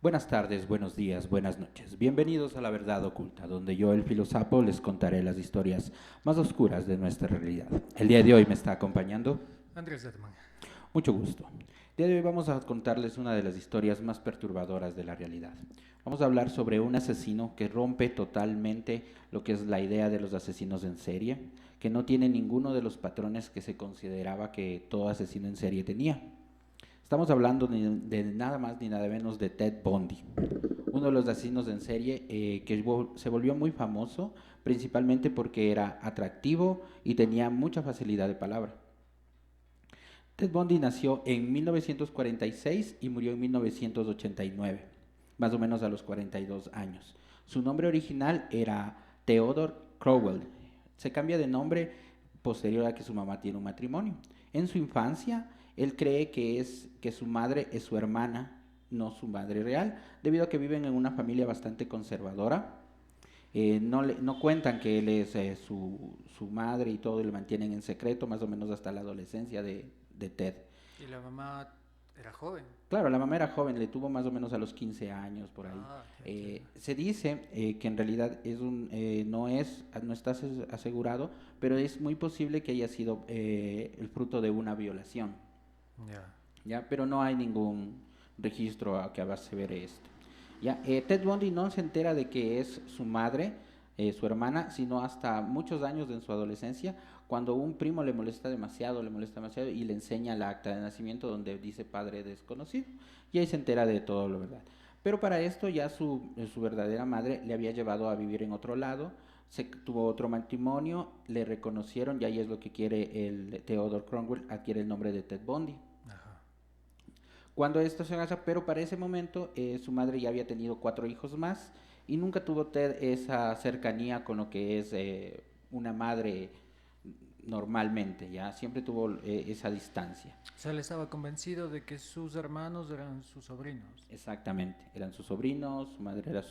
Buenas tardes, buenos días, buenas noches. Bienvenidos a La Verdad Oculta, donde yo, el filosapo, les contaré las historias más oscuras de nuestra realidad. El día de hoy me está acompañando. Andrés Detman. Mucho gusto. El día de hoy vamos a contarles una de las historias más perturbadoras de la realidad. Vamos a hablar sobre un asesino que rompe totalmente lo que es la idea de los asesinos en serie, que no tiene ninguno de los patrones que se consideraba que todo asesino en serie tenía. Estamos hablando de nada más ni nada menos de Ted Bundy, uno de los asesinos en serie que se volvió muy famoso, principalmente porque era atractivo y tenía mucha facilidad de palabra. Ted Bundy nació en 1946 y murió en 1989, más o menos a los 42 años. Su nombre original era Theodore Crowell. Se cambia de nombre posterior a que su mamá tiene un matrimonio. En su infancia, él cree que su madre es su hermana, no su madre real, debido a que viven en una familia bastante conservadora. No cuentan que él es su madre y todo, y lo mantienen en secreto, más o menos hasta la adolescencia de Ted. Y la mamá era joven. Claro, la mamá era joven, le tuvo más o menos a los 15 años por ahí. Ah, ya entiendo. Se dice que en realidad no está asegurado, pero es muy posible que haya sido el fruto de una violación, Ya. ¿ya? Pero no hay ningún registro a que asevere esto. ¿Ya? Ted Bundy no se entera de que es su madre, su hermana, sino hasta muchos años en su adolescencia, cuando un primo le molesta demasiado y le enseña la acta de nacimiento donde dice padre desconocido, y ahí se entera de todo lo verdad. Pero para esto ya su verdadera madre le había llevado a vivir en otro lado, tuvo otro matrimonio, le reconocieron y ahí es lo que quiere el Theodore Cromwell, adquiere el nombre de Ted Bundy. Ajá. Cuando esto se casa, pero para ese momento su madre ya había tenido 4 hijos más y nunca tuvo Ted esa cercanía con lo que es una madre normalmente, ya siempre tuvo esa distancia. O sea, él estaba convencido de que sus hermanos eran sus sobrinos. Exactamente, eran sus sobrinos, su madre era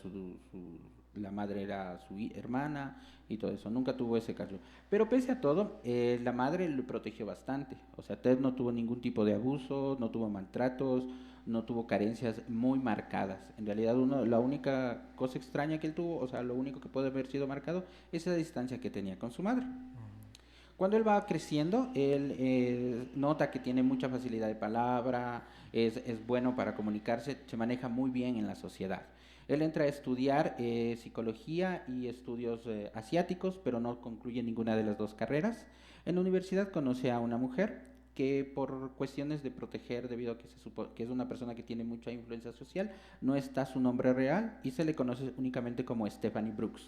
la madre era su hermana y todo eso, nunca tuvo ese caso. Pero pese a todo, la madre lo protegió bastante, o sea, Ted no tuvo ningún tipo de abuso, no tuvo maltratos, no tuvo carencias muy marcadas. En realidad, la única cosa extraña que él tuvo, o sea, lo único que puede haber sido marcado, es esa distancia que tenía con su madre. Cuando él va creciendo, él nota que tiene mucha facilidad de palabra, es bueno para comunicarse, se maneja muy bien en la sociedad. Él entra a estudiar psicología y estudios asiáticos, pero no concluye ninguna de las dos carreras. En la universidad conoce a una mujer que por cuestiones de proteger, debido a que se supo que es una persona que tiene mucha influencia social, no está su nombre real y se le conoce únicamente como Stephanie Brooks.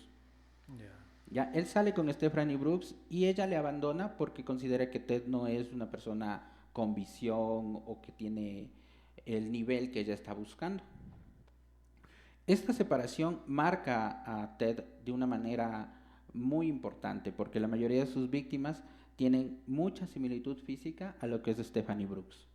Ya. Ya, él sale con Stephanie Brooks y ella le abandona porque considera que Ted no es una persona con visión o que tiene el nivel que ella está buscando. Esta separación marca a Ted de una manera muy importante porque la mayoría de sus víctimas tienen mucha similitud física a lo que es Stephanie Brooks.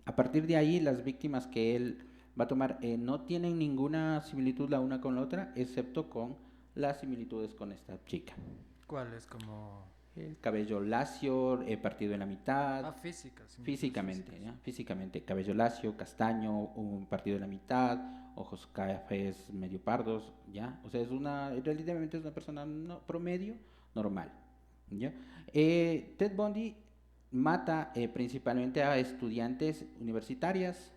A partir de ahí, las víctimas que él va a tomar no tienen ninguna similitud la una con la otra, excepto con las similitudes con esta chica. ¿Cuál es como...? El cabello lacio, partido en la mitad, Ah, física, similitudes físicamente, físicas. ¿ya? Físicamente, cabello lacio, castaño, un partido en la mitad, ojos cafés medio pardos, ¿ya? O sea, relativamente es una persona promedio, normal, ¿ya? Ted Bundy mata principalmente a estudiantes universitarias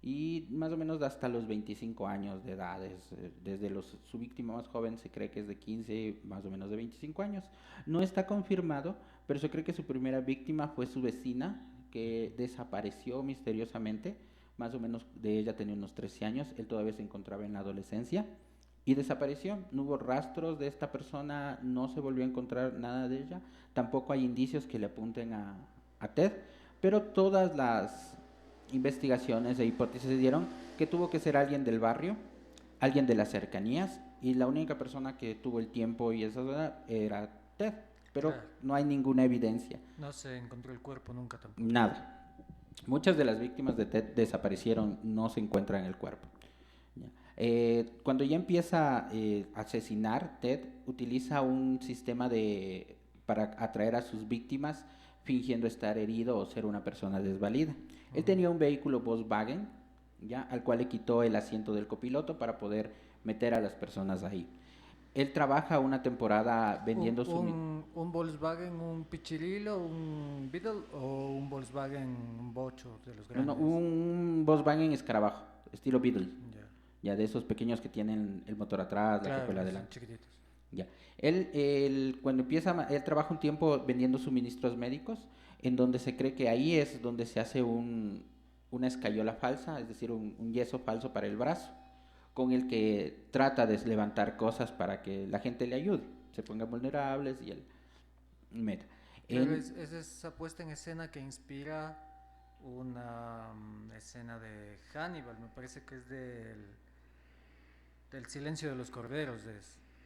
y más o menos hasta los 25 años de edad. Su víctima más joven se cree que es de 15, más o menos de 25 años. No está confirmado, pero se cree que su primera víctima fue su vecina, que desapareció misteriosamente. Más o menos de ella tenía unos 13 años, él todavía se encontraba en la adolescencia y desapareció. No hubo rastros de esta persona, no se volvió a encontrar nada de ella. Tampoco hay indicios que le apunten a Ted, pero todas las investigaciones e hipótesis dieron que tuvo que ser alguien del barrio, alguien de las cercanías, y la única persona que tuvo el tiempo y esa zona era Ted, pero Claro. no hay ninguna evidencia, No se encontró el cuerpo nunca tampoco. nada. Muchas de las víctimas de Ted desaparecieron, no se encuentran en el cuerpo. Cuando ya empieza a asesinar, Ted utiliza un sistema para atraer a sus víctimas fingiendo estar herido o ser una persona desvalida. Él tenía un vehículo Volkswagen ya, al cual le quitó el asiento del copiloto para poder meter a las personas ahí. Él trabaja una temporada vendiendo Un Volkswagen, un Pichirilo, un Beetle o un Volkswagen, un Bocho de los no, grandes. un Volkswagen Escarabajo, estilo Beetle, Ya. ya de esos pequeños que tienen el motor atrás, la Claro, cajuela los son adelante. chiquititos. Ya. Cuando empieza, él trabaja un tiempo vendiendo suministros médicos, en donde se cree que ahí es donde se hace una escayola falsa, es decir, un yeso falso para el brazo, con el que trata de levantar cosas para que la gente le ayude, se pongan vulnerables y él meta. Claro, En, es esa puesta en escena que inspira una escena de Hannibal, me parece que es del Silencio de los Corderos.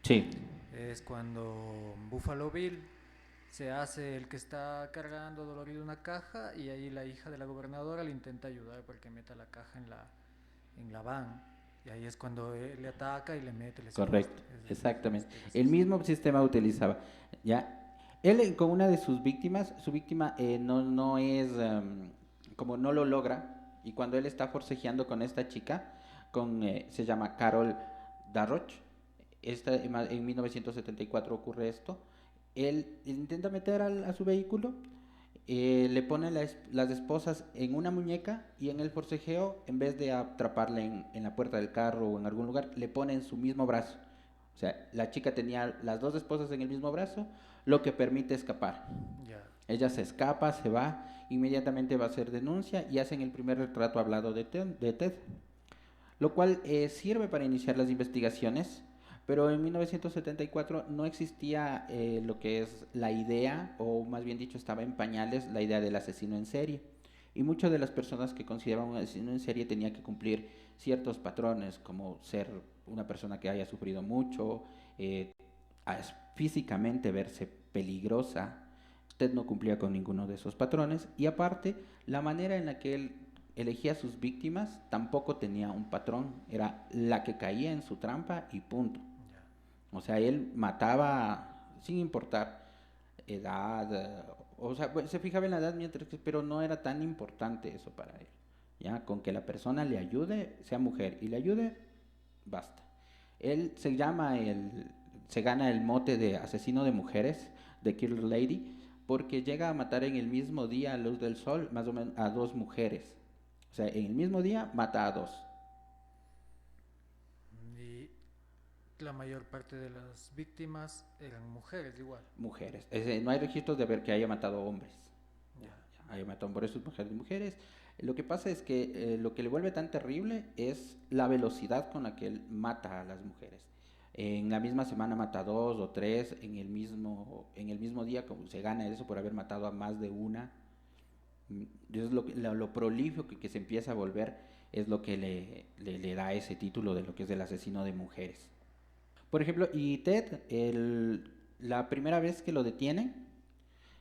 sí, Es cuando Buffalo Bill se hace el que está cargando dolorido una caja y ahí la hija de la gobernadora le intenta ayudar para que meta la caja en la van. Y ahí es cuando él le ataca y le mete, le secuestra. correcto, exactamente. Es El esa. mismo sistema utilizaba, ¿ya? Él con una de sus víctimas, su víctima no es, como no lo logra, y cuando él está forcejeando con esta chica, se llama Carol Darroch, en 1974 ocurre esto, él intenta meter a su vehículo, le pone las esposas en una muñeca y en el forcejeo, en vez de atraparle en la puerta del carro o en algún lugar, le pone en su mismo brazo. O sea, la chica tenía las dos esposas en el mismo brazo, lo que permite escapar. Ya. Ella se escapa, se va, inmediatamente va a hacer denuncia y hacen el primer retrato hablado de Ted, lo cual sirve para iniciar las investigaciones, pero en 1974 no existía lo que es la idea, o más bien dicho, estaba en pañales la idea del asesino en serie. Y muchas de las personas que consideraban un asesino en serie tenía que cumplir ciertos patrones, como ser una persona que haya sufrido mucho, eh, físicamente verse peligrosa. Usted no cumplía con ninguno de esos patrones, y aparte, la manera en la que él elegía a sus víctimas tampoco tenía un patrón, era la que caía en su trampa y punto. Ya. O sea, él mataba sin importar edad, o sea, se fijaba en la edad mientras que, pero no era tan importante eso para él. Ya, con que la persona le ayude, sea mujer y le ayude, basta. Él se gana el mote de asesino de mujeres, de Killer Lady, porque llega a matar en el mismo día a luz del sol más o menos a dos mujeres. O sea, en el mismo día mata a dos Y la mayor parte de las víctimas eran mujeres igual. mujeres. No hay registros de ver que haya matado hombres. Ya, Ya. ya, haya matado por eso mujeres y mujeres. Lo que pasa es que lo que le vuelve tan terrible es la velocidad con la que él mata a las mujeres. En la misma semana mata dos o tres, en el mismo día, como se gana eso por haber matado a más de una. Es lo prolífico que se empieza a volver, es lo que le da ese título de lo que es el asesino de mujeres. Por ejemplo, y Ted, la primera vez que lo detienen,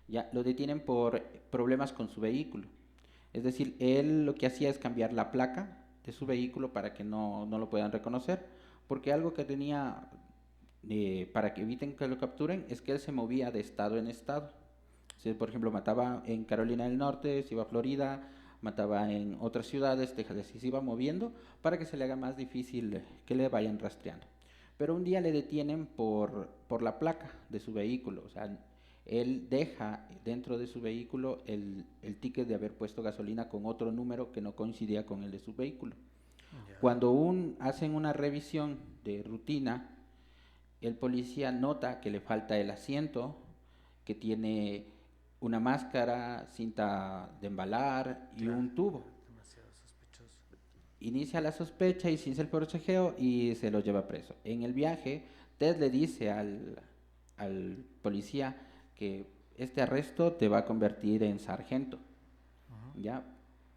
ya lo detienen por problemas con su vehículo. Es decir, él lo que hacía es cambiar la placa de su vehículo para que no lo puedan reconocer, porque algo que tenía, para que eviten que lo capturen, es que él se movía de estado en estado. Si, por ejemplo, mataba en Carolina del Norte, se iba a Florida, mataba en otras ciudades, Texas, y se iba moviendo para que se le haga más difícil que le vayan rastreando. Pero un día le detienen por la placa de su vehículo. O sea, él deja dentro de su vehículo el ticket de haber puesto gasolina con otro número que no coincidía con el de su vehículo. Ya. Cuando hacen una revisión de rutina, el policía nota que le falta el asiento, que tiene una máscara, cinta de embalar y Claro, un tubo. demasiado sospechoso. Inicia la sospecha y se inicia el forcejeo y se lo lleva preso. En el viaje, Ted le dice al policía que este arresto te va a convertir en sargento. Ujú. ¿Ya?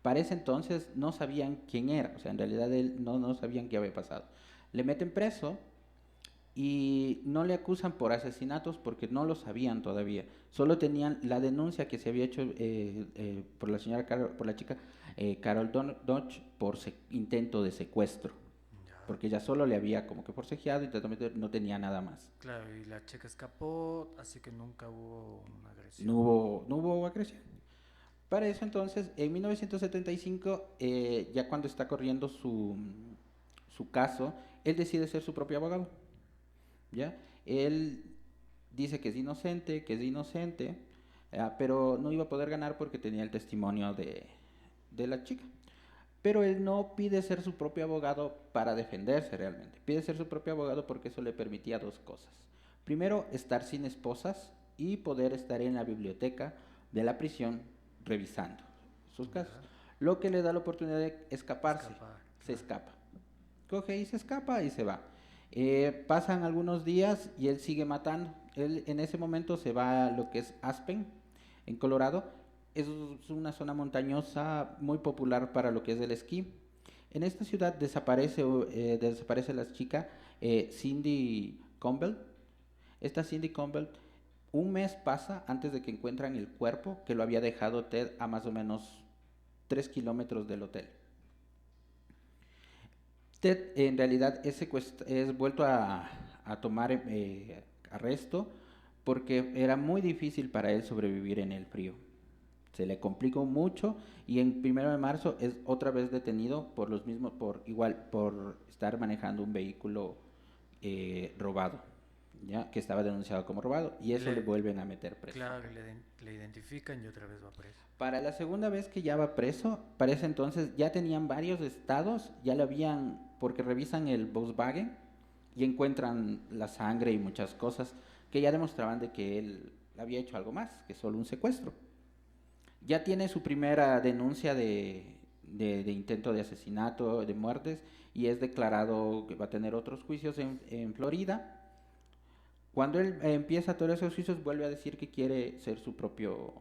Para ese entonces no sabían quién era, o sea, en realidad él no sabían qué había pasado. Le meten preso y no le acusan por asesinatos porque no lo sabían todavía. Solo tenían la denuncia que se había hecho por la señora por la chica Carol Dodge por intento de secuestro, Ya. porque ella solo le había como que forcejeado y no tenía nada más. Claro, y la chica escapó, así que nunca hubo una No agresión. hubo, no hubo agresión. Para eso entonces, en 1975, ya cuando está corriendo su caso, él decide ser su propio abogado, ¿ya? Él dice que es inocente, pero no iba a poder ganar porque tenía el testimonio de la chica. Pero él no pide ser su propio abogado para defenderse realmente. Pide ser su propio abogado porque eso le permitía dos cosas. Primero, estar sin esposas y poder estar en la biblioteca de la prisión revisando sus casos. Ya. Lo que le da la oportunidad de escaparse. Escapar, Se claro. escapa. Coge y se escapa y se va. Pasan algunos días y él sigue matando. Él en ese momento se va a lo que es Aspen, en Colorado. Es una zona montañosa muy popular para lo que es el esquí. En esta ciudad desaparece la chica Cindy Campbell. Esta Cindy Campbell, un mes pasa antes de que encuentran el cuerpo que lo había dejado Ted a más o menos 3 kilómetros del hotel. Ted en realidad es vuelto a tomar arresto porque era muy difícil para él sobrevivir en el frío. Se le complicó mucho y en 1 de marzo es otra vez detenido por los mismos, por estar manejando un vehículo robado, ya que estaba denunciado como robado y eso le Le, vuelven a meter preso. claro, le identifican y otra vez va preso. Para la segunda vez que ya va preso, para ese entonces ya tenían varios estados, ya lo habían, porque revisan el Volkswagen y encuentran la sangre y muchas cosas que ya demostraban de que él había hecho algo más que solo un secuestro. Ya tiene su primera denuncia de intento de asesinato, de muertes, y es declarado que va a tener otros juicios en Florida. Cuando él empieza todos esos juicios, vuelve a decir que quiere ser su propio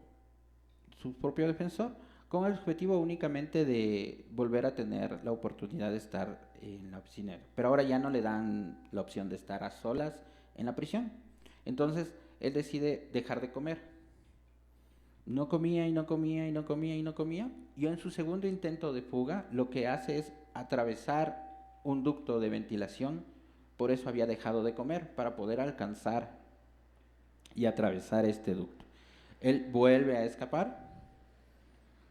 defensor, con el objetivo únicamente de volver a tener la oportunidad de estar en la oficina. Pero ahora ya no le dan la opción de estar a solas en la prisión. Entonces, él decide dejar de comer. No comía y no comía y no comía y no comía. Y en su segundo intento de fuga, lo que hace es atravesar un ducto de ventilación. Por eso había dejado de comer, para poder alcanzar y atravesar este ducto. Él vuelve a escapar,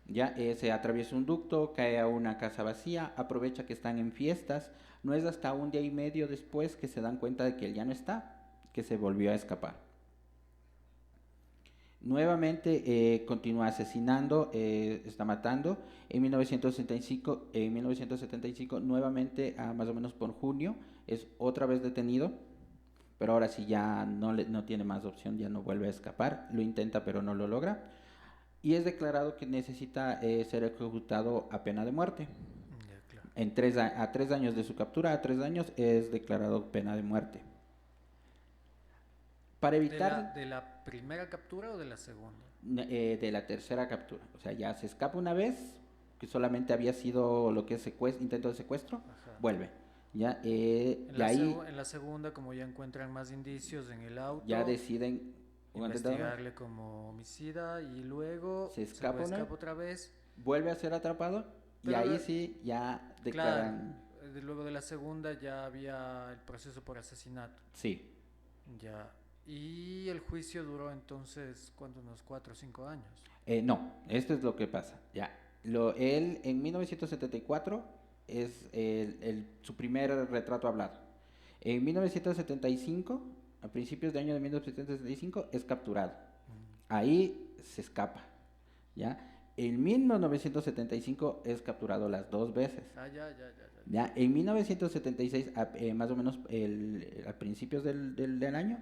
ya se atraviesa un ducto, cae a una casa vacía, aprovecha que están en fiestas. No es hasta un día y medio después que se dan cuenta de que él ya no está, que se volvió a escapar. Nuevamente continúa asesinando, está matando. En 1975 nuevamente, más o menos por junio, es otra vez detenido, pero ahora sí ya no tiene más opción, ya no vuelve a escapar. Lo intenta pero no lo logra. Y es declarado que necesita ser ejecutado a pena de muerte. Ya, claro. A 3 años de su captura, a 3 años, es declarado pena de muerte. Para evitar De la primera captura o de la segunda? de la tercera captura. O sea, ya se escapa una vez, que solamente había sido lo que es intento de secuestro, Ajá. vuelve. Ya, En la segunda, como ya encuentran más indicios en el ya auto, deciden un atentado, investigarle como homicida y luego se escapa una, escapa otra vez. vuelve a ser atrapado y Pero ahí sí ya claro, declaran, luego de la segunda ya había el proceso por asesinato. sí. Ya. Y el juicio duró entonces, ¿cuánto? Unos 4 o 5 años. No, esto es lo que pasa. Ya, él en 1974 es su primer retrato hablado. En 1975, a principios de año de 1975, es capturado. Mm. Ahí se escapa. ¿Ya? En 1975 es capturado las dos veces. Ah, ya. ¿Ya? En 1976, más o menos a principios del año,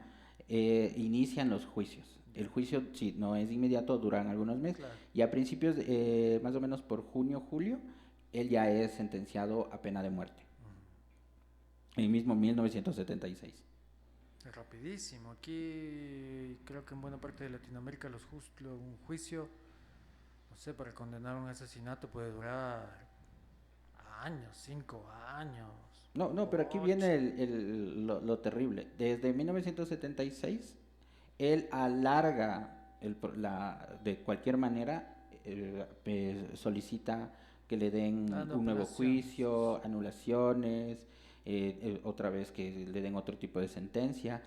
inician los juicios. El juicio, sí, no es inmediato, duran algunos meses. Claro. Y a principios, más o menos por junio, julio, él ya es sentenciado a pena de muerte. En mismo 1976. Es rapidísimo. Aquí creo que en buena parte de Latinoamérica un juicio, no sé, para condenar un asesinato puede durar años, 5 años, No, no, pero aquí 8. viene lo terrible. Desde 1976, él alarga de cualquier manera, solicita que le den Dando un nuevo apelaciones. juicio, anulaciones, otra vez que le den otro tipo de sentencia,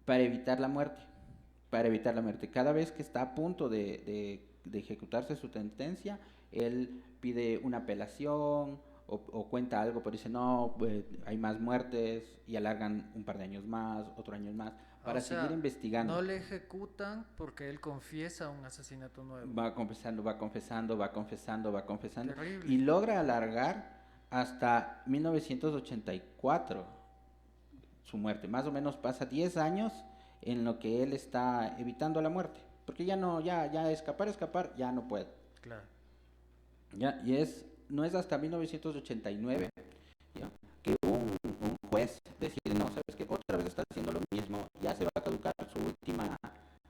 para evitar la muerte. Para evitar la muerte. Cada vez que está a punto de de ejecutarse su sentencia, él pide una apelación o cuenta algo, pero dice, no, pues, hay más muertes y alargan un par de años más, otro año más, O para seguir sea, investigando. no le ejecutan porque él confiesa un asesinato nuevo. Va confesando, va confesando, va confesando, va confesando, Terrible. y logra alargar hasta 1984 su muerte. Más o menos pasa 10 años en lo que él está evitando la muerte, porque ya no, ya escapar, ya no puede. Claro. ¿Ya? No es hasta 1989, ¿ya? Que un juez decide, no, sabes que otra vez está haciendo lo mismo, ya se va a caducar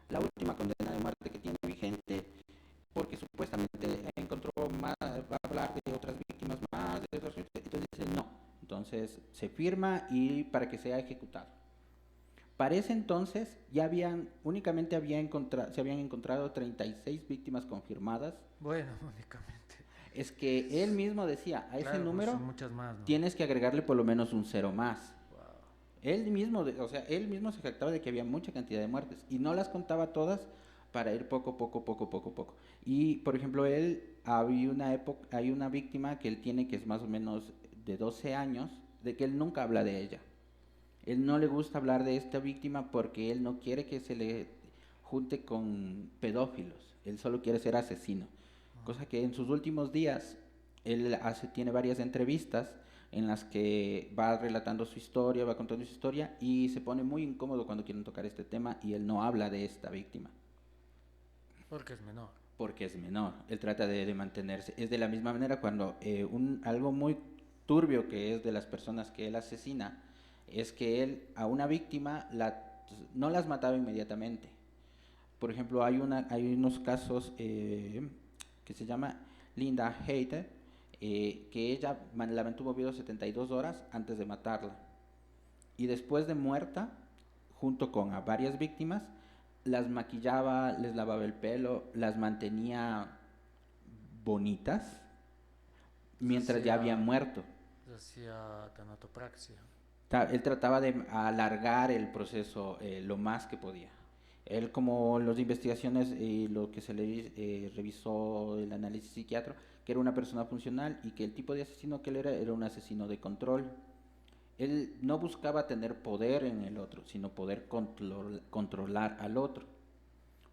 la última condena de muerte que tiene vigente, porque supuestamente encontró más, va a hablar de otras víctimas más, entonces dice no, entonces se firma y para que sea ejecutado. Para ese entonces ya se habían encontrado 36 víctimas confirmadas. Bueno, únicamente. Es que él mismo decía, a ese Claro, pues número son muchas más, ¿no? tienes que agregarle por lo menos un cero más. Wow. Él mismo se jactaba de que había mucha cantidad de muertes y no las contaba todas para ir poco. Y, por ejemplo, hay una víctima que él tiene que es más o menos de 12 años, de que él nunca habla de ella. Él no le gusta hablar de esta víctima porque él no quiere que se le junte con pedófilos. Él solo quiere ser asesino. Cosa que en sus últimos días tiene varias entrevistas en las que va relatando su historia, va contando su historia y se pone muy incómodo cuando quieren tocar este tema y él no habla de esta víctima. Porque es menor. Porque es menor, él trata de mantenerse. Es de la misma manera cuando algo muy turbio que es de las personas que él asesina, es que él a una víctima no las mataba inmediatamente. Por ejemplo, hay unos casos que se llama Linda Hayter, que ella la mantuvo viva 72 horas antes de matarla. Y después de muerta, junto con a varias víctimas, las maquillaba, les lavaba el pelo, las mantenía bonitas Se mientras ya habían hacía, muerto. se hacía tanatopraxia. Él trataba de alargar el proceso lo más que podía. Él, como las investigaciones y lo que se le revisó el análisis psiquiátrico, que era una persona funcional y que el tipo de asesino que él era un asesino de control. Él no buscaba tener poder en el otro, sino poder controlar al otro.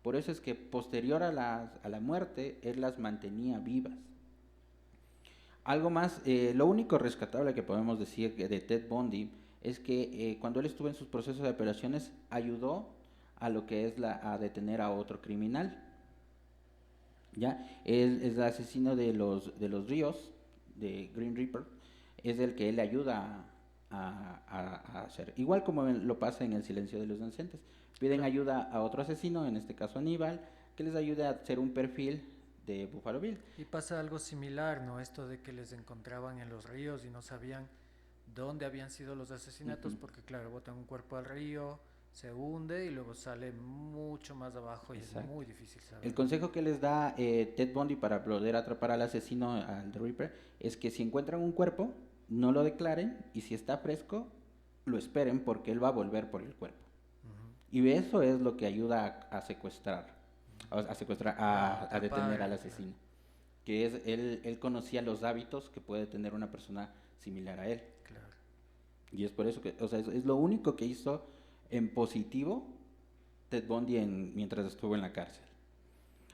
Por eso es que posterior a la muerte, él las mantenía vivas. Algo más, lo único rescatable que podemos decir de Ted Bundy es que cuando él estuvo en sus procesos de operaciones ayudó a lo que es a detener a otro criminal. ¿Ya? Él es el asesino de los ríos, de Green Reaper, es el que él le ayuda a hacer. Igual como lo pasa en El silencio de los inocentes. Piden Claro. ayuda a otro asesino, en este caso Aníbal, que les ayude a hacer un perfil de Buffalo Bill. Y pasa algo similar, ¿no? Esto de que les encontraban en los ríos y no sabían dónde habían sido los asesinatos, Ujú. porque claro, botan un cuerpo al río, se hunde y luego sale mucho más abajo y es Exacto. muy difícil El saber. consejo que les da Ted Bundy para poder atrapar al asesino, al The Reaper, es que si encuentran un cuerpo, no lo declaren y si está fresco, lo esperen porque él va a volver por el cuerpo. Ujú. Y eso es lo que ayuda a secuestrar, A a detener al atrapar, claro. asesino. Que es, él conocía los hábitos que puede tener una persona similar a él. Claro. Y es por eso que, o sea, es lo único que hizo en positivo Ted Bundy mientras estuvo en la cárcel.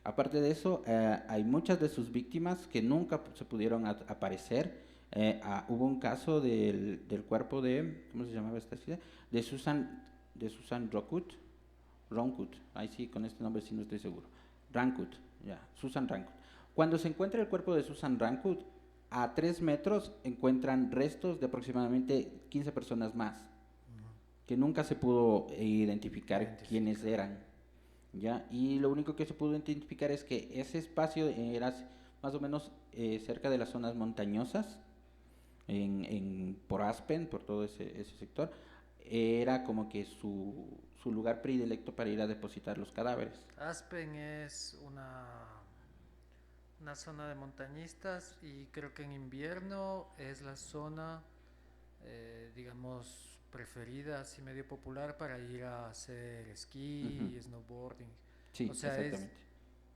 Aparte de eso, hay muchas de sus víctimas que nunca se pudieron aparecer. Hubo un caso del cuerpo de, ¿cómo se llamaba esta ciudad? De Susan Roncut, ahí sí, con este nombre sí no estoy seguro. Rankut, ya, Susan Rankut. Cuando se encuentra el cuerpo de Susan Rankut, a 3 metros encuentran restos de aproximadamente 15 personas más, que nunca se pudo identificar quiénes eran. ¿Ya? Y lo único que se pudo identificar es que ese espacio era más o menos cerca de las zonas montañosas, por Aspen, por todo ese sector, era como que su lugar predilecto para ir a depositar los cadáveres. Aspen es una zona de montañistas y creo que en invierno es la zona, digamos, preferida, así medio popular para ir a hacer Ujú. esquí y snowboarding. O Sí, sea, es exactamente.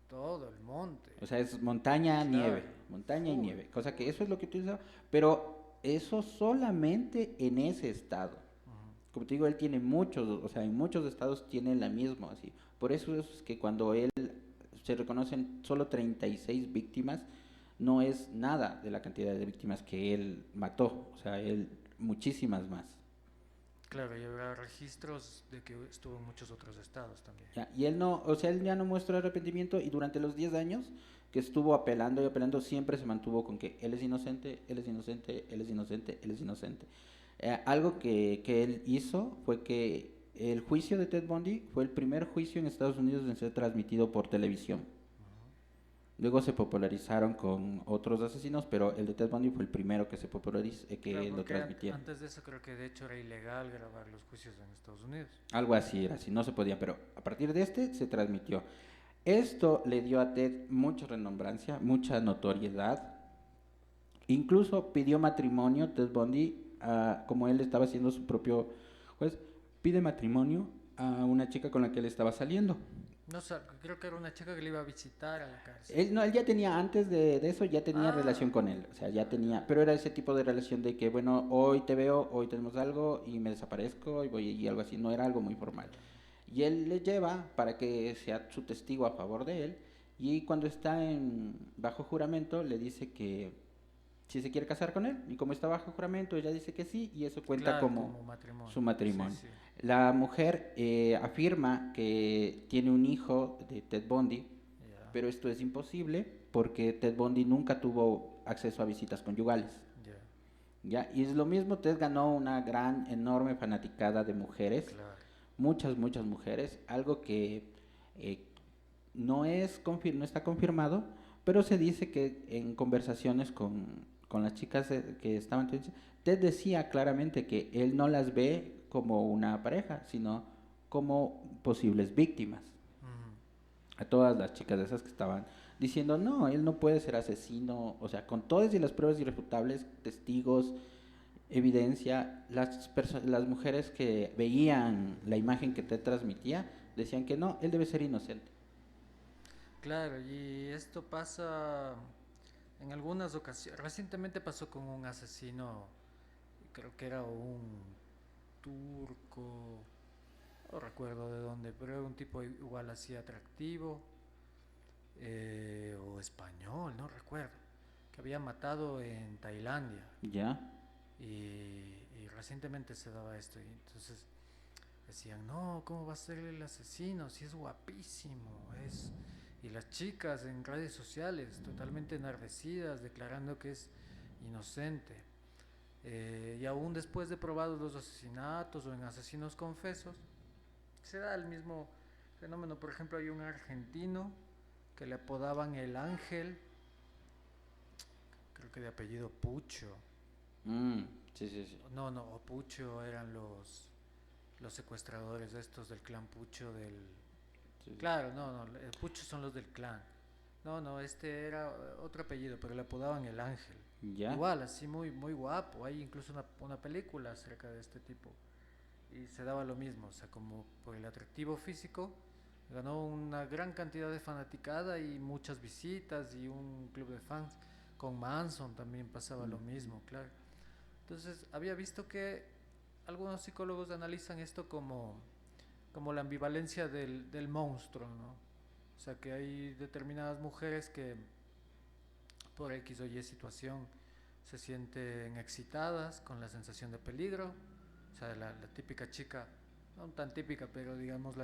todo el monte. O sea, es montaña, nieve, Claro, montaña y full. nieve. Cosa que eso es lo que utilizaba, pero eso solamente en ese estado. Ujú. Como te digo, él tiene muchos, o sea, en muchos estados tiene la misma, así. Por eso es que cuando él se reconocen solo 36 víctimas, no es nada de la cantidad de víctimas que él mató, o sea, él muchísimas más. Claro, y habrá registros de que estuvo en muchos otros estados también. ¿Ya? Y él no, o sea, él ya no muestra arrepentimiento y durante los 10 años que estuvo apelando y apelando siempre se mantuvo con que él es inocente, él es inocente, él es inocente, él es inocente. Algo que él hizo fue que el juicio de Ted Bundy fue el primer juicio en Estados Unidos en ser transmitido por televisión. Ujú. Luego se popularizaron con otros asesinos, pero el de Ted Bundy fue el primero que se popularizó, Claro, que lo porque transmitieron. antes de eso creo que de hecho era ilegal grabar los juicios en Estados Unidos. Algo así era, así no se podía, pero a partir de este se transmitió. Esto le dio a Ted mucha renombrancia, mucha notoriedad. Incluso pidió matrimonio Ted Bundy, como él estaba haciendo su propio juez, pide matrimonio a una chica con la que él estaba saliendo. No sé, creo que era una chica que le iba a visitar a la cárcel. Él, no, él ya tenía, antes de eso, ya tenía Ah, relación con él, o sea, ya ah, tenía, pero era ese tipo de relación de que, bueno, hoy te veo, hoy tenemos algo y me desaparezco y voy y algo así, no era algo muy formal. ya. Y él le lleva para que sea su testigo a favor de él y cuando está bajo juramento le dice que si se quiere casar con él y como está bajo juramento ella dice que sí y eso cuenta Claro, como como su matrimonio. Sí, matrimonio. sí. La mujer afirma que tiene un hijo de Ted Bundy, Ya, pero esto es imposible porque Ted Bundy nunca tuvo acceso a visitas conyugales. ya. ¿Ya? Y es lo mismo, Ted ganó una gran, enorme fanaticada de mujeres, Claro. muchas, muchas mujeres, algo que eh, no está confirmado, pero se dice que en conversaciones con las chicas que estaban, Ted decía claramente que él no las ve como una pareja, sino como posibles víctimas. Ujú. A todas las chicas de esas que estaban diciendo, no, él no puede ser asesino, o sea, con todas y las pruebas irrefutables, testigos, evidencia, las mujeres que veían la imagen que Ted transmitía decían que no, él debe ser inocente. Claro, y esto pasa en algunas ocasiones. Recientemente pasó con un asesino, creo que era un turco, no recuerdo de dónde, pero era un tipo igual así atractivo, o español, no recuerdo, que había matado en Tailandia. ¿Ya? Y recientemente se daba esto, y entonces decían, no, ¿cómo va a ser el asesino? Si es guapísimo, es... Y las chicas en redes sociales totalmente enardecidas, declarando que es inocente. Y aún después de probados los asesinatos o en asesinos confesos, se da el mismo fenómeno. Por ejemplo, hay un argentino que le apodaban el ángel, creo que de apellido Pucho. Mm, sí, sí, sí. No, no, o Pucho eran los secuestradores estos del clan Pucho del... Sí, sí. Claro, no, no, Pucho son los del clan. No, no, este era otro apellido, pero le apodaban el ángel. ¿Ya? Igual, así muy, muy guapo. Hay incluso una película acerca de este tipo. Y se daba lo mismo, o sea, como por el atractivo físico, ganó una gran cantidad de fanaticada y muchas visitas y un club de fans. Con Manson también pasaba lo Ujú. mismo, claro. Entonces, había visto que algunos psicólogos analizan esto como la ambivalencia del monstruo, ¿no? O sea, que hay determinadas mujeres que por X o Y situación se sienten excitadas con la sensación de peligro. O sea, la típica chica, no tan típica, pero digamos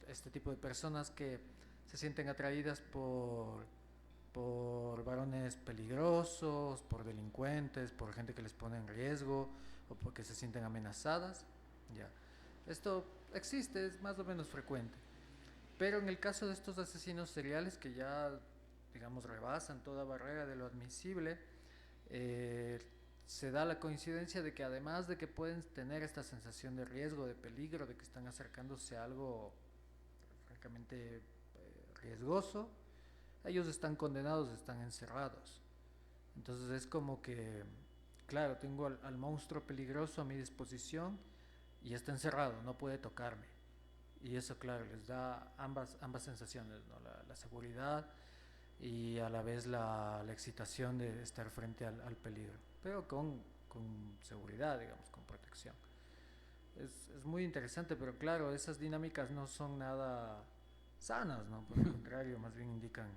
este tipo de personas que se sienten atraídas por varones peligrosos, por delincuentes, por gente que les pone en riesgo o porque se sienten amenazadas. Ya. Esto existe, es más o menos frecuente. Pero en el caso de estos asesinos seriales que ya, digamos, rebasan toda barrera de lo admisible, eh, se da la coincidencia de que además de que pueden tener esta sensación de riesgo, de peligro, de que están acercándose a algo francamente riesgoso, ellos están condenados, están encerrados. Entonces es como que, claro, tengo al monstruo peligroso a mi disposición y está encerrado, no puede tocarme. y eso, claro, les da ambas sensaciones, ¿no? La seguridad y a la vez la excitación de estar frente al peligro, pero con seguridad, digamos, con protección. Es muy interesante, pero claro, esas dinámicas no son nada sanas, ¿no? Por el contrario, más bien indican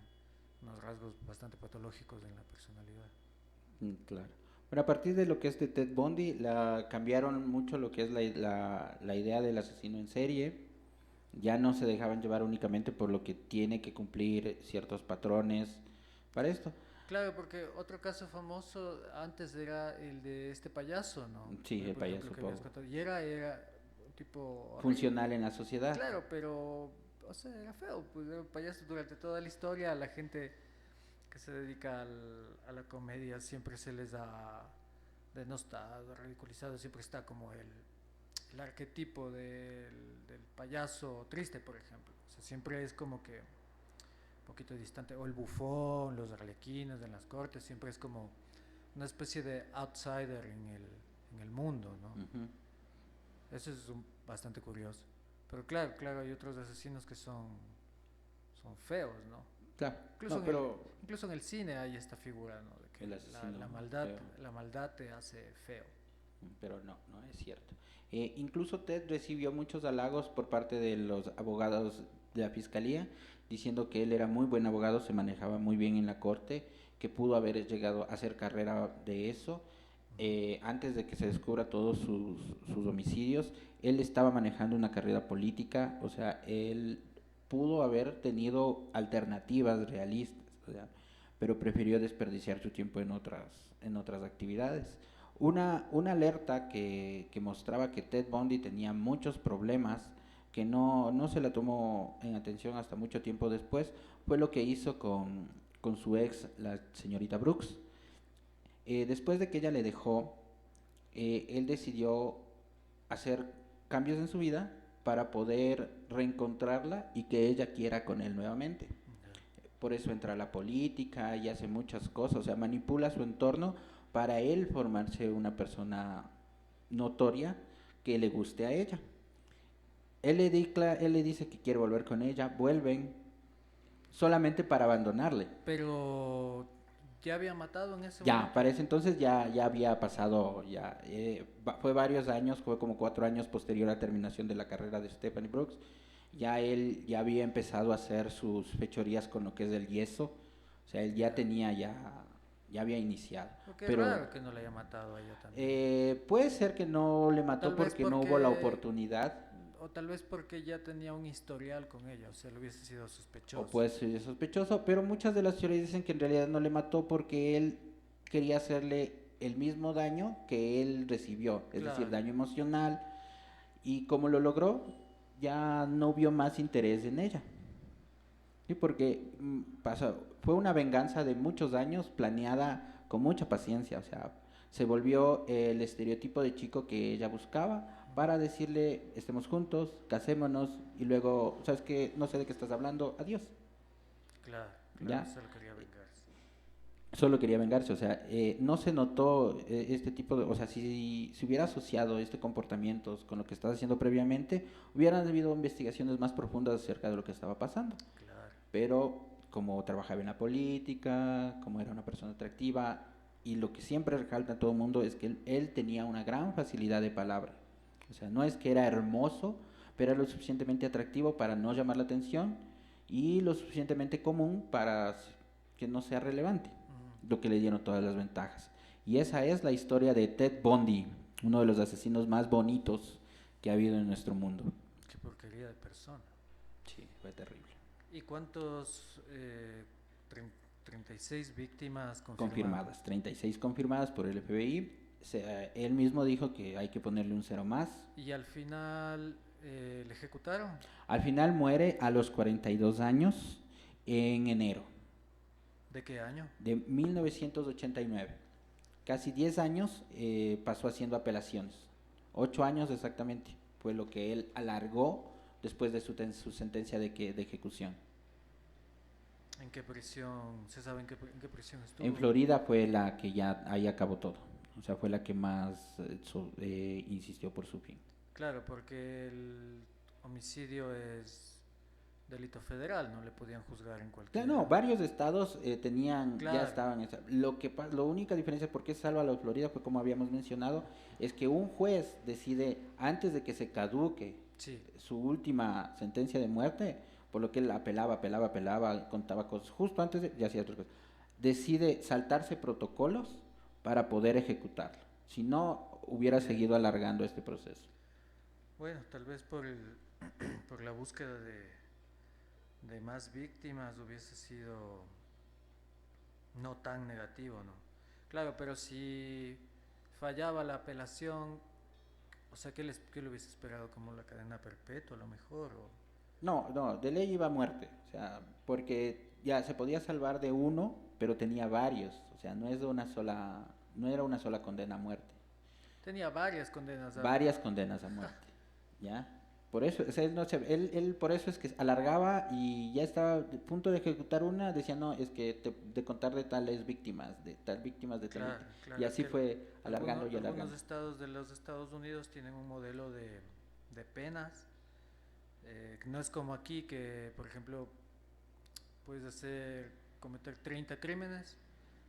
unos rasgos bastante patológicos en la personalidad. Claro. Bueno, a partir de lo que es de Ted Bundy, cambiaron mucho lo que es la idea del asesino en serie. Ya no se dejaban llevar únicamente por lo que tiene que cumplir ciertos patrones para esto. Claro, porque otro caso famoso antes era el de este payaso, ¿no? Sí, el Por ejemplo, payaso que habías Pogo. contado. Y era un tipo horrible. Funcional en la sociedad. Claro, pero, o sea, era feo. Pues era un payaso durante toda la historia. La gente que se dedica a la comedia siempre se les ha denostado, ridiculizado. Siempre está como el arquetipo del payaso triste, por ejemplo. O sea, siempre es como que un poquito distante, o el bufón, los arlequinos en las cortes, siempre es como una especie de outsider en el mundo, ¿no? Ujú. Eso es bastante curioso. Pero claro, hay otros asesinos que son feos, ¿no? Claro. Incluso, No, pero incluso en el cine hay esta figura, ¿no? De que el asesino feo. la maldad te hace feo. Pero no, no es cierto. Incluso Ted recibió muchos halagos por parte de los abogados de la fiscalía, diciendo que él era muy buen abogado, se manejaba muy bien en la corte, que pudo haber llegado a hacer carrera de eso. Antes de que se descubra todos sus homicidios, él estaba manejando una carrera política, o sea, él pudo haber tenido alternativas realistas, o sea, pero prefirió desperdiciar su tiempo en otras actividades. Una alerta que mostraba que Ted Bundy tenía muchos problemas, que no se la tomó en atención hasta mucho tiempo después, fue lo que hizo con su ex, la señorita Brooks. Después de que ella le dejó, él decidió hacer cambios en su vida para poder reencontrarla y que ella quiera con él nuevamente. Por eso entra a la política y hace muchas cosas, o sea, manipula su entorno para él formarse una persona notoria que le guste a ella. Él le dice que quiere volver con ella, vuelven solamente para abandonarle. Pero ya había matado en ese Ya, momento. para ese entonces ya había pasado, fue varios años, fue como 4 años posterior a la terminación de la carrera de Stephanie Brooks. Ya él ya había empezado a hacer sus fechorías con lo que es el yeso, o sea, él ya Ya. tenía, ya había iniciado. Pero qué Pero raro que no le haya matado a ella también. puede ser que no le O mató tal vez porque no hubo la porque, oportunidad, o tal vez porque ya tenía un historial con ella, o sea, le hubiese sido o sospechoso. puede ser sospechoso, pero muchas de las teorías dicen que en realidad no le mató porque él quería hacerle el mismo daño que él recibió, es decir, Claro. daño emocional, y como lo logró, ya no vio más interés en ella. Sí, porque fue una venganza de muchos años planeada con mucha paciencia, o sea, se volvió el estereotipo de chico que ella buscaba para decirle, estemos juntos, casémonos y luego, ¿sabes qué? No sé de qué estás hablando, adiós. Claro, ¿Ya? solo quería vengarse. Solo quería vengarse, o sea, no se notó este tipo de, o sea, si hubiera asociado este comportamiento con lo que estaba haciendo previamente, hubieran habido investigaciones más profundas acerca de lo que estaba pasando. Claro. Pero como trabajaba en la política, como era una persona atractiva, y lo que siempre recalca a todo el mundo es que él tenía una gran facilidad de palabra. O sea, no es que era hermoso, pero era lo suficientemente atractivo para no llamar la atención y lo suficientemente común para que no sea relevante, Mm, lo que le dieron todas las ventajas. Y esa es la historia de Ted Bundy, uno de los asesinos más bonitos que ha habido en nuestro mundo. qué porquería de persona. Sí, fue terrible. ¿Y cuántos 36 víctimas confirmadas? Confirmadas, 36 confirmadas por el FBI. Él mismo dijo que hay que ponerle un cero más. ¿Y al final le ejecutaron? Al final muere a los 42 años en enero ¿De qué año? de 1989. Casi 10 años pasó haciendo apelaciones. 8 años exactamente fue lo que él alargó después de su sentencia de ejecución. ¿En qué prisión? ¿Se sabe en qué prisión En estuvo? Florida fue la que ya ahí acabó todo. O sea, fue la que más insistió por su fin. Claro, porque homicidio es delito federal, no le podían juzgar en cualquier... No, varios estados tenían, ya Claro, estaban. Lo única diferencia por qué salva a la Florida fue como habíamos mencionado, es que un juez decide antes de que se caduque sí, su última sentencia de muerte, por lo que él apelaba, contaba cosas justo antes de, ya hacía otras cosas. Decide saltarse protocolos para poder ejecutarlo. Si no, hubiera ya. seguido alargando este proceso. Bueno, tal vez por por la búsqueda de más víctimas hubiese sido no tan negativo, ¿no? Claro, pero si fallaba la apelación, o sea, qué le hubiese esperado? ¿Como la cadena perpetua a lo mejor? O... No, no, de ley iba a muerte, o sea, porque ya se podía salvar de uno, pero tenía varios, o sea, no es de una sola, no era una sola condena a muerte, Tenía varias condenas varias condenas a muerte, ¿ya? Por eso, o sea, él, no él por eso es que alargaba y ya estaba a punto de ejecutar una, decía, no, es que de contar de tales víctimas, de tal víctimas, de tal Claro, víctima, y claro, es así que fue alargando y algunos alargando. estados de los Estados Unidos tienen un modelo de penas, que no es como aquí que, por ejemplo, puedes cometer 30 crímenes.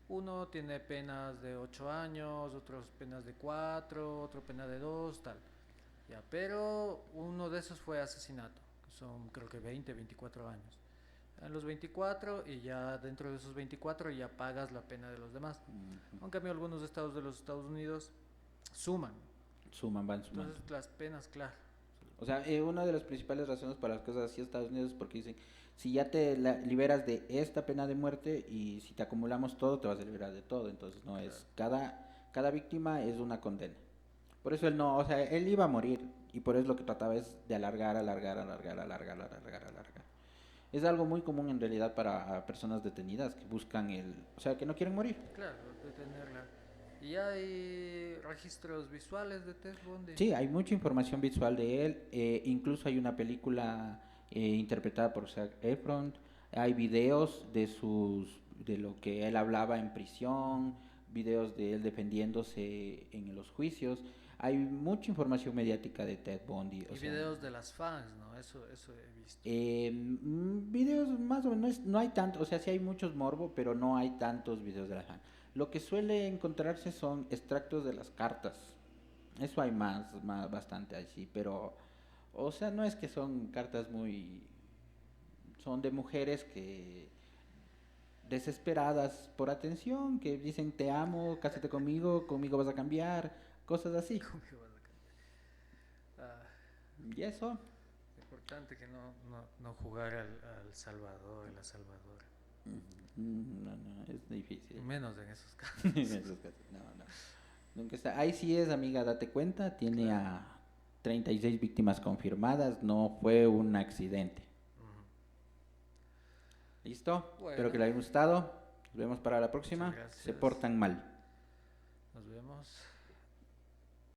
Uno tiene penas de 8 años, otros penas de 4, otro pena de 2, tal. Ya, pero uno de esos fue asesinato, que son creo que 20, 24 años. En los 24 y ya dentro de esos 24 ya pagas la pena de los demás. Ujú. Aunque a mí algunos estados de los Estados Unidos suman. Suman, van sumando. Entonces las penas, claro. O sea, una de las principales razones para las cosas así en Estados Unidos es porque dicen, si ya te liberas de esta pena de muerte y si te acumulamos todo, te vas a liberar de todo. Entonces, no Claro. es, cada víctima es una condena. Por eso él no, o sea, él iba a morir y por eso lo que trataba es de alargar. Es algo muy común en realidad para personas detenidas que buscan o sea, que no quieren morir. Claro, detenerla. ¿Y hay registros visuales de Ted Bundy? Sí, hay mucha información visual de él, incluso hay una película interpretada por Zac Efron, hay videos de lo que él hablaba en prisión, videos de él defendiéndose en los juicios, hay mucha información mediática de Ted Bundy, o Y sea, videos de las fans, ¿no? Eso he visto. videos más o menos, no hay tanto, o sea, sí hay muchos morbo, pero no hay tantos videos de la fan. Lo que suele encontrarse son extractos de las cartas. Eso hay bastante así, pero, o sea, no es que son cartas son de mujeres que desesperadas por atención, que dicen te amo, cásate conmigo vas a cambiar, cosas así. ¿Cómo que vas a cambiar? Ah, Y eso, importante que no jugar al Salvador, la Salvadora. no, es difícil. Menos en esos casos. En esos casos, no. Nunca está. Ahí sí es, amiga, date cuenta, tiene Claro. a 36 víctimas confirmadas, no fue un accidente. Ujú. ¿Listo? Espero que Bueno, les haya gustado. Nos vemos para la muchas próxima. Se gracias. portan mal. Nos vemos.